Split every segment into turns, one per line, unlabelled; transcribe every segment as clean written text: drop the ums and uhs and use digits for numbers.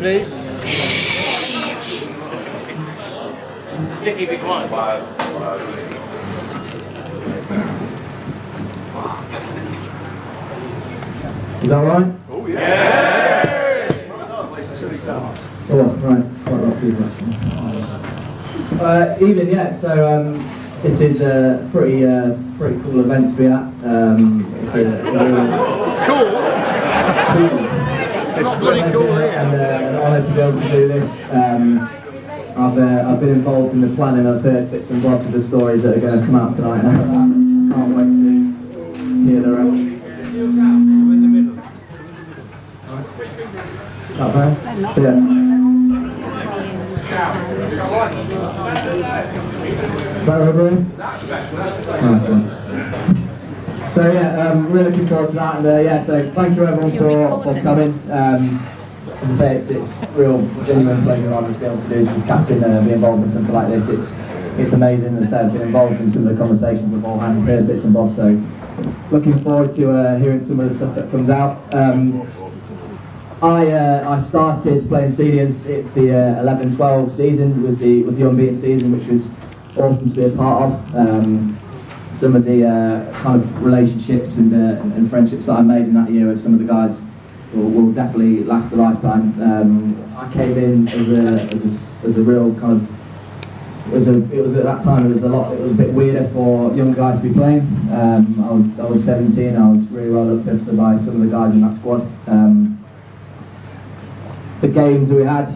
please.
Keep it quiet.
Is that right?
Oh, yeah!
Oh, right. It's quite a lot of people actually. Evening, yeah. So this is a pretty cool event to be at. It's a really
Cool! Not bloody cool here.
And an honour to be able to do this. I've been involved in the planning. I've heard bits and bobs of the stories that are going to come out tonight, and I can't wait to hear the rest. Not bad. Yeah. Better everybody? Nice one. So yeah, really looking forward to that, and yeah, so thank you everyone for coming. As I say, it's real genuine pleasure and honour to be able to do this as captain, be involved in something like this. It's amazing. As I say, I've been involved in some of the conversations beforehand, heard bits and bobs, so looking forward to hearing some of the stuff that comes out. I started playing seniors. It's the 11-12 season. Was the unbeaten season, which was awesome to be a part of. Some of the kind of relationships and friendships that I made in that year with some of the guys will definitely last a lifetime. I came in as a real kind of it was at that time it was a bit weirder for young guys to be playing. I was 17. I was really well looked after by some of the guys in that squad. The games that we had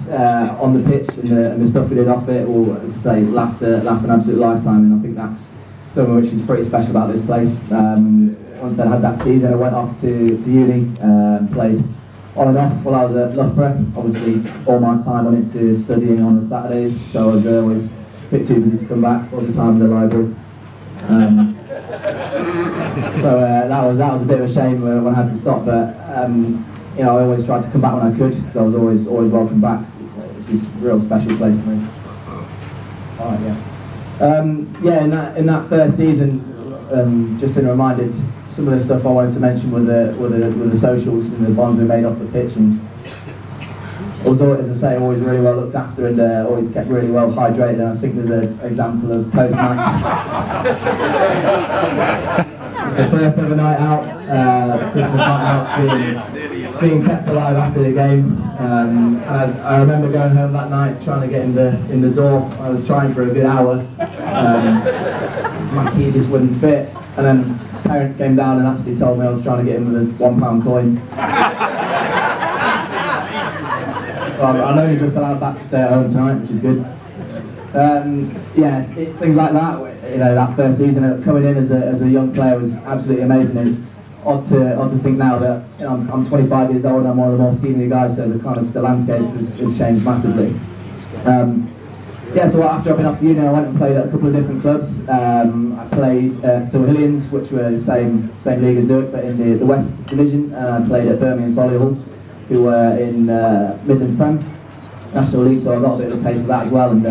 on the pitch and the stuff we did off it will, as I say, last an absolute lifetime, and I think that's something which is pretty special about this place. Once I had that season, I went off to uni, played on and off while I was at Loughborough. Obviously, all my time went into studying on the Saturdays, so I was always a bit too busy to come back all the time in the library. So that was a bit of a shame when I had to stop, but you know, I always tried to come back when I could, because I was always welcome back. It's this real special place to me. Alright, yeah. Yeah, in that first season, just been reminded, some of the stuff I wanted to mention were the socials and the bonds we made off the pitch, and I was always, as I say, always really well looked after and always kept really well hydrated, and I think there's an example of post-match. The first ever night out, Christmas night out, being kept alive after the game. I remember going home that night trying to get in the door. I was trying for a good hour. My key just wouldn't fit, and then parents came down and actually told me I was trying to get in with a £1 coin. Well, I'm only just allowed back to stay at home tonight, which is good. Yeah, things like that. You know, that first season, coming in as a young player was absolutely amazing. It's odd to think now that, you know, I'm 25 years old. I'm one of the more senior guys, so the landscape has changed massively. Yeah, so after I've been off to uni, I went and played at a couple of different clubs. I played at St Hillians, which were the same league as Newark, but in the West Division. I played at Birmingham Solihull, who were in Midlands Prem National League, so I got a bit of a taste of that as well. And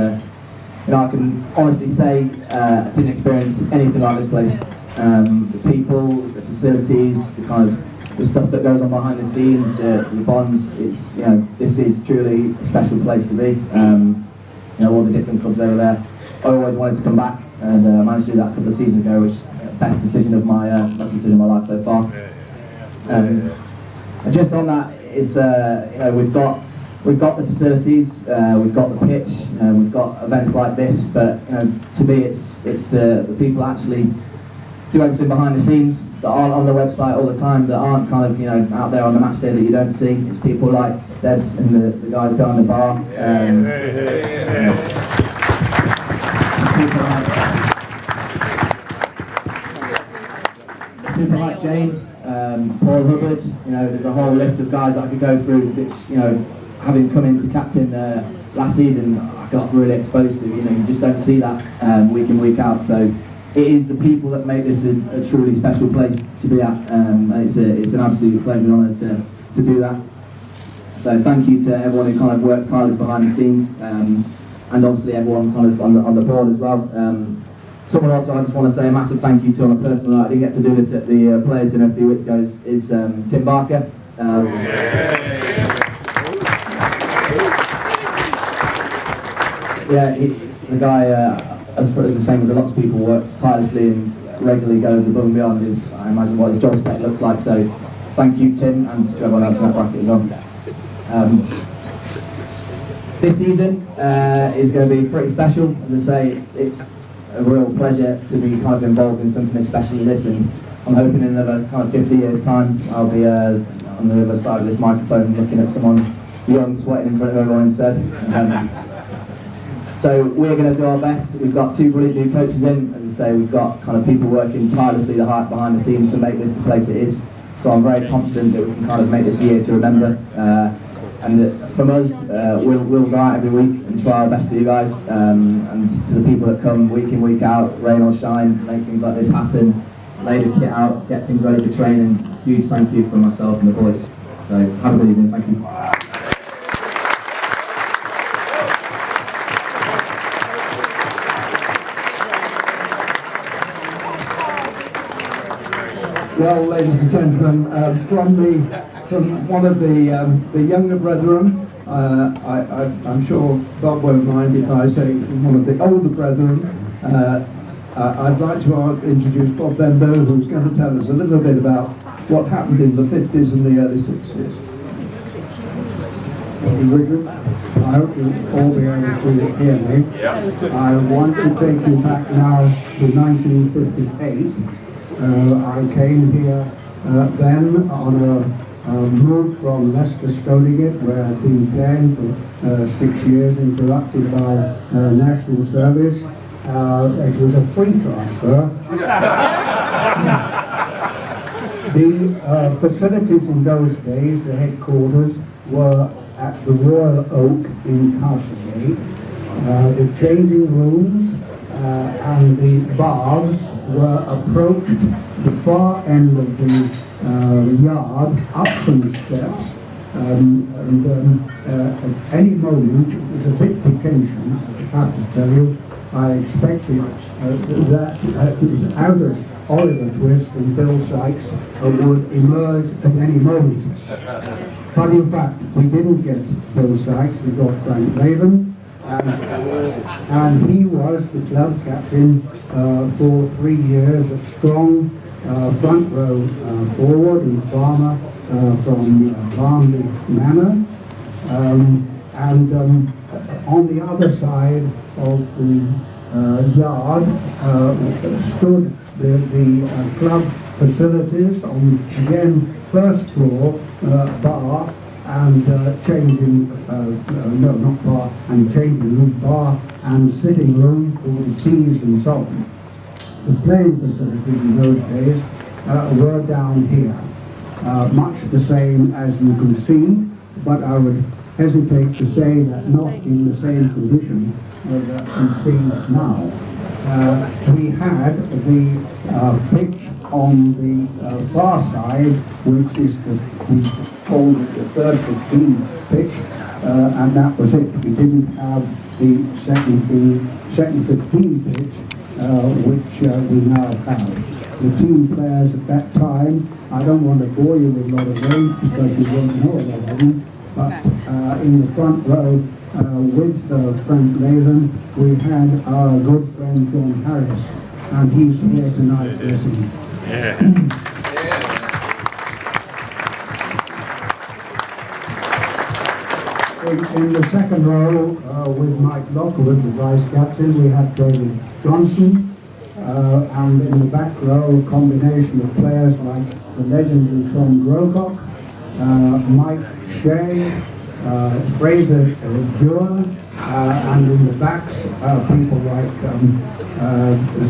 you know, I can honestly say I didn't experience anything like this place. The people, the facilities, the kind of the stuff that goes on behind the scenes, the bonds. It's, you know, this is truly a special place to be. You know, all the different clubs over there. I always wanted to come back, and I managed to do that a couple of seasons ago, which is the best decision of my life so far. And just on that is, you know, we've got the facilities, we've got the pitch, we've got events like this, but you know, to me, it's the people actually do everything behind the scenes that aren't on the website all the time, that aren't kind of, you know, out there on the match day that you don't see. It's people like Debs and the guys behind the bar. People like Jane, Paul Hubbard. You know, there's a whole list of guys that I could go through, which, you know, having come into captain last season, I got really exposed to. You know, you just don't see that week in, week out. So it is the people that make this a truly special place to be at, and it's an absolute pleasure and honour to do that. So thank you to everyone who kind of works tirelessly behind the scenes, and obviously everyone kind of on the board as well. Someone also I just want to say a massive thank you to on a personal note. I didn't get to do this at the players dinner a few weeks ago. Is Tim Barker. yeah, the guy, as the same as a lot of people, works tirelessly and regularly goes above and beyond his, I imagine, what his job spec looks like. So thank you, Tim, and to everyone else in that bracket as well. This season is going to be pretty special. As I say, it's a real pleasure to be kind of involved in something especially this, and I'm hoping in another kind of 50 years time I'll be on the other side of this microphone looking at someone young sweating in front of everyone instead. So we're going to do our best. We've got 2 brilliant new coaches in. As I say, we've got kind of people working tirelessly behind the scenes to make this the place it is. So I'm very confident that we can kind of make this a year to remember. And from us, we'll go out every week and try our best for you guys. And to the people that come week in, week out, rain or shine, make things like this happen, lay the kit out, get things ready for training. Huge thank you from myself and the boys. So have a good evening. Thank you.
Well, ladies and gentlemen, from one of the younger brethren, I'm sure Bob won't mind if I say one of the older brethren, I'd like to introduce Bob Benbow, who's going to tell us a little bit about what happened in the 50s and the early 60s. Richard, I hope you'll all be able to hear me. I want to take you back now to 1958. I came here then on a move from Leicester Stonegate, where I'd been playing for 6 years, interrupted by national service. It was a free transfer. The facilities in those days, the headquarters, were at the Royal Oak in Castlegate. The changing rooms and the baths were approached the far end of the yard, up some steps, at any moment, it was a bit vacation, I have to tell you. I expected that it was out of Oliver Twist and Bill Sykes would emerge at any moment. But in fact, we didn't get Bill Sykes, we got Frank Laven. And he was the club captain for 3 years, a strong front row forward and farmer from Barnley Manor. And on the other side of the yard stood the club facilities on, again, first floor, bar and changing, no, not bar, and changing room, bar and sitting room for the teas and so on. The playing facilities in those days were down here, much the same as you can see, but I would hesitate to say that not in the same condition that you see now. We had the pitch on the far side, which is we called it the third 15 pitch, and that was it. We didn't have the second 15 pitch, which we now have. The team players at that time, I don't want to bore you with a lot of names because you won't know a lot of them, but in the front row with Frank Laven, we had our good friend John Harris, and he's here tonight listening. In the second row, with Mike Lockwood, the vice captain, we had David Johnson, and in the back row, a combination of players like the legendary Tom Grocock, Mike Shea, Fraser Dewar, and in the backs, people like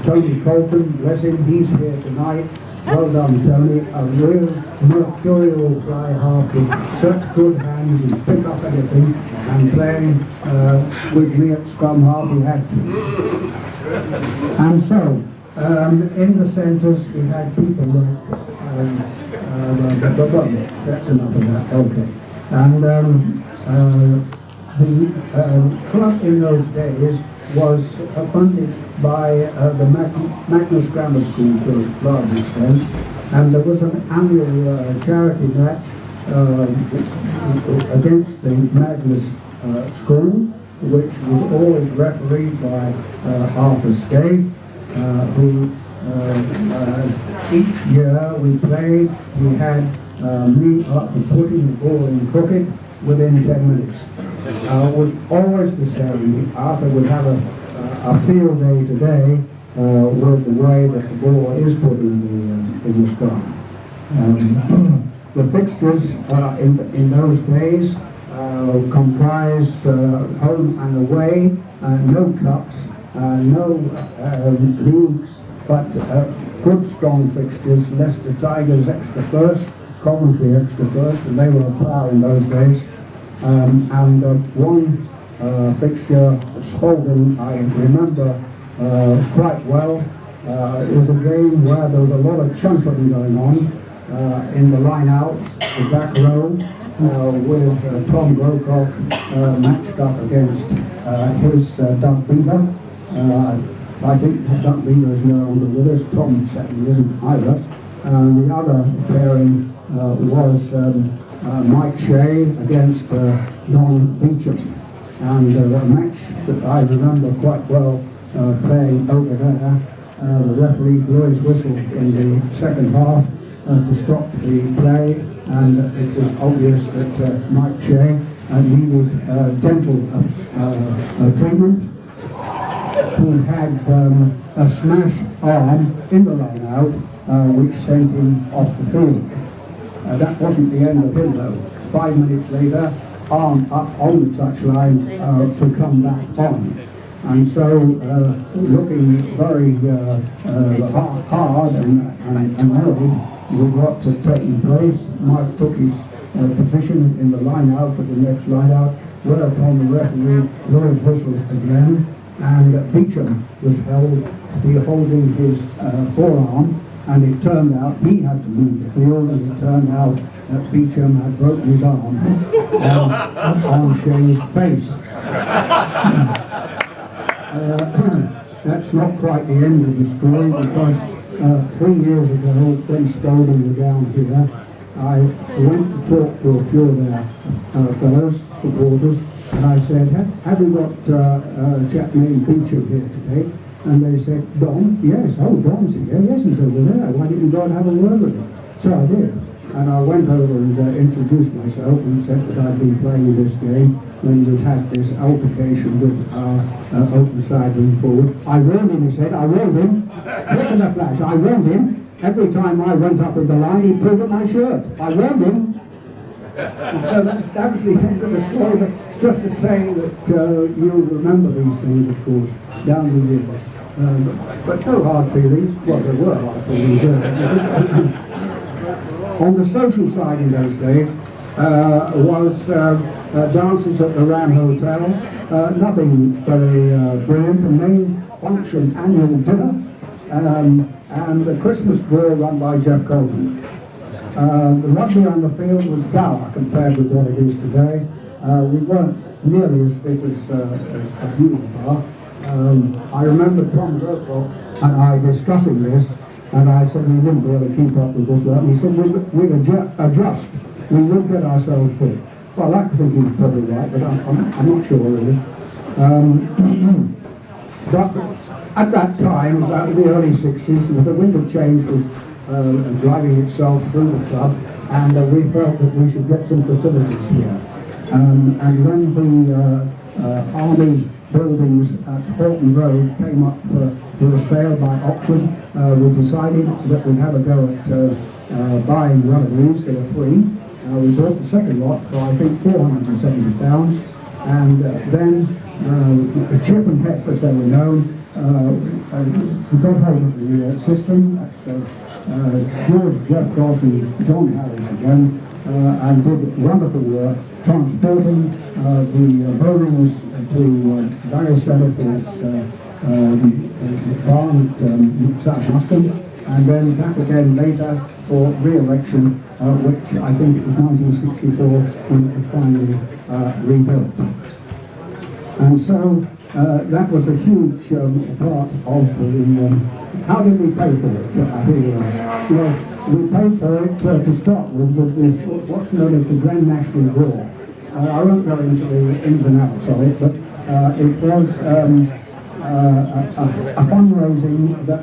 Tony Colton, bless him, he's here tonight. Well done, Tony. A real mercurial fly half with such good hands and pick up anything, and playing with me at scrum half he had to. And so, in the centres we had people like, that's enough of that, okay. And the club in those days was funded by the Magnus Grammar School to a large extent, and there was an annual charity match against the Magnus School, which was always refereed by Arthur Scaife, who each year we played, we had me up and putting the ball in crooked within 10 minutes. It was always the same. Arthur would have a field day today with the way that the ball is put in the scrum. The fixtures in those days comprised home and away, no cups, no leagues, but good strong fixtures. Leicester Tigers extra first, Coventry extra first, and they were a power in those days. And one fixture, Spalding, I remember quite well. It was a game where there was a lot of chuntering going on in the line-outs, the back row, with Tom Grocock matched up against his Doug Beaver. I think Doug Beaver is no longer with us. Tom certainly isn't either. The other pairing was Mike Shea against Don Beecham. And a match that I remember quite well playing over there. The referee blew his whistle in the second half to stop the play, and it was obvious that Mike Shea needed dental treatment. He had a smash arm in the line out, which sent him off the field. That wasn't the end of him though. 5 minutes later, arm up on the touchline to come back on. And so, looking very hard and worried with what had taken place, Mike took his position in the line out, but the next line out, whereupon the referee blew his whistle again, and Beecham was held to be holding his forearm, and it turned out he had to leave the field, and it turned out that Beecham had broken his arm on Shea's face. That's not quite the end of the story, because 3 years ago, when Spalding were down here, I went to talk to a few of their fellows, supporters, and I said, have we got a chap named Beecham here today? And they said, Don? Yes, oh, Don's here. Yes, he's over there. Why didn't you go and have a word with him? So I did. And I went over and introduced myself and said that I'd been playing this game when we had this altercation with our open side wing forward. I warned him, he said. I warned him. Look at the flash. I warned him. Every time I went up in the line, he pulled at my shirt. I warned him. And so that was the end of the story. But just to say that you'll remember these things, of course, down the years. But no hard feelings. Well, there were hard feelings. On the social side in those days was dances at the Ram Hotel. Nothing very brilliant. A main function annual dinner. And the Christmas draw run by Jeff Coleman. The rugby on the field was dour compared with what it is today. We weren't nearly as fit as you are. I remember Tom Grocock and I discussing this, and I said we wouldn't be able to keep up with this work. He said we'd adjust, we would get ourselves fit. Well, I think he was probably right, but I'm not sure really. But at that time, about the early 60s, the wind of change was driving itself through the club, and we felt that we should get some facilities here. And when the Army buildings at Horton Road came up for a sale by auction, we decided that we'd have a go at buying one of these. They were free. We bought the second lot for, I think, £470, and then Chip and Peck, as they were known, we got hold of the system. That's George, Jeff Goff and John Harris again, and did wonderful work transporting the buildings to various benefits, barn at South Muscombe, and then back again later for re-erection, which I think it was 1964 when it was finally rebuilt. And so that was a huge part of the... how did we pay for it, I hear you ask? Well, we paid for it to start with this, what's known as the Grand National Draw. I won't go into the ins and outs of it, but it was a fundraising that